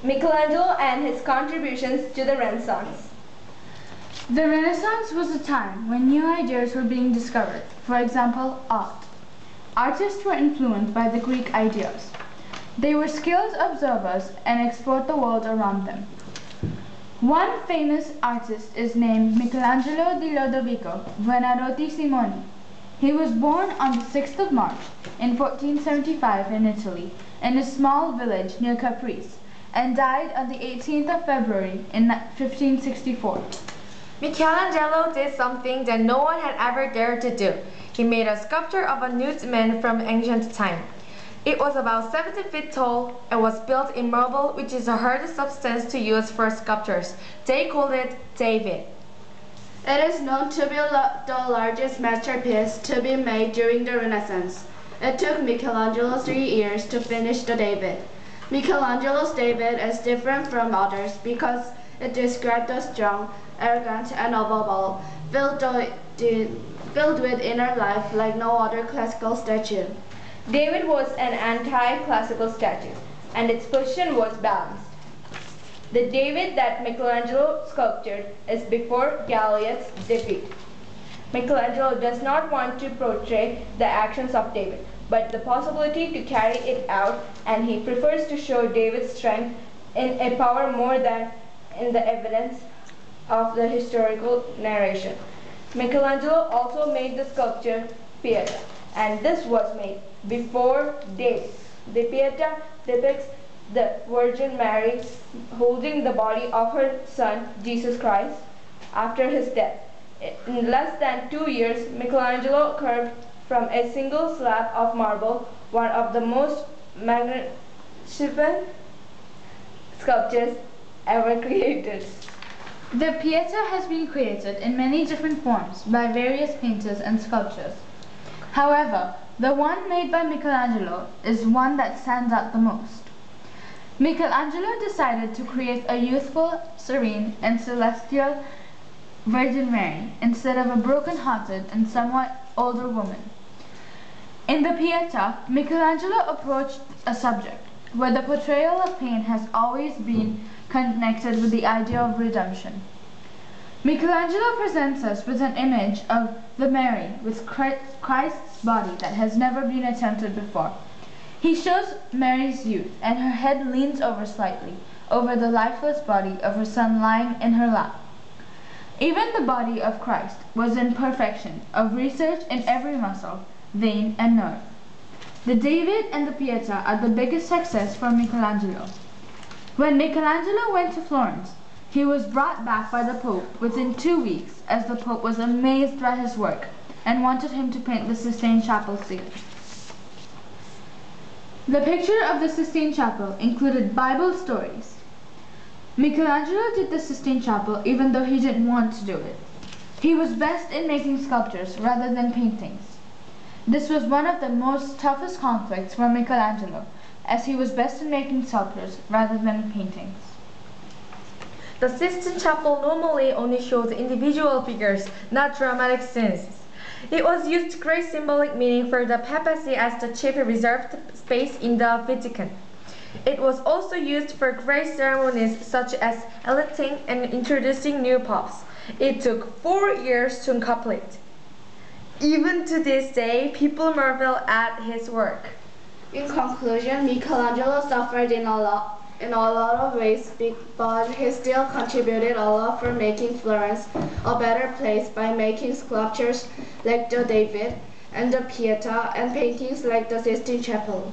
Michelangelo and his contributions to the Renaissance. The Renaissance was a time when new ideas were being discovered. For example, art. Artists were influenced by the Greek ideas. They were skilled observers and explored the world around them. One famous artist is named Michelangelo di Lodovico Buonarroti Simoni. He was born on the 6th of March in 1475 in Italy, in a small village near Caprice, and died on the 18th of February in 1564. Michelangelo did something that no one had ever dared to do. He made a sculpture of a nude man from ancient time. It was about 70 feet tall and was built in marble, which is the hardest substance to use for sculptures. They called it David. It is known to be the largest masterpiece to be made during the Renaissance. It took Michelangelo 3 years to finish the David. Michelangelo's David is different from others because it described a strong, arrogant, and noble, filled with inner life like no other classical statue. David was an anti-classical statue, and its position was balanced. The David that Michelangelo sculptured is before Goliath's defeat. Michelangelo does not want to portray the actions of David, but the possibility to carry it out, and he prefers to show David's strength in a power more than in the evidence of the historical narration. Michelangelo also made the sculpture Pieta, and this was made before David. The Pieta depicts the Virgin Mary holding the body of her son, Jesus Christ, after his death. In less than 2 years, Michelangelo carved from a single slab of marble one of the most magnificent sculptures ever created. The Pieta has been created in many different forms by various painters and sculptors. However, the one made by Michelangelo is one that stands out the most. Michelangelo decided to create a youthful, serene, and celestial Virgin Mary instead of a broken-hearted and somewhat older woman. In the Pieta, Michelangelo approached a subject where the portrayal of pain has always been connected with the idea of redemption. Michelangelo presents us with an image of the Mary with Christ's body that has never been attempted before. He shows Mary's youth, and her head leans over slightly over the lifeless body of her son lying in her lap. Even the body of Christ was in perfection of research in every muscle, vein, and nerve. The David and the Pieta are the biggest success for Michelangelo. When Michelangelo went to Florence, he was brought back by the Pope within 2 weeks, as the Pope was amazed by his work and wanted him to paint the Sistine Chapel ceiling. The picture of the Sistine Chapel included Bible stories. Michelangelo did the Sistine Chapel even though he didn't want to do it. He was best in making sculptures rather than paintings. This was one of the most toughest conflicts for Michelangelo, as he was best in making sculptures rather than paintings. The Sistine Chapel normally only shows individual figures, not dramatic scenes. It was used great symbolic meaning for the papacy as the chief reserved space in the Vatican. It was also used for great ceremonies such as electing and introducing new popes. It took 4 years to complete. Even to this day, people marvel at his work. In conclusion, Michelangelo suffered in a lot of ways, but he still contributed a lot for making Florence a better place by making sculptures like the David and the Pieta and paintings like the Sistine Chapel.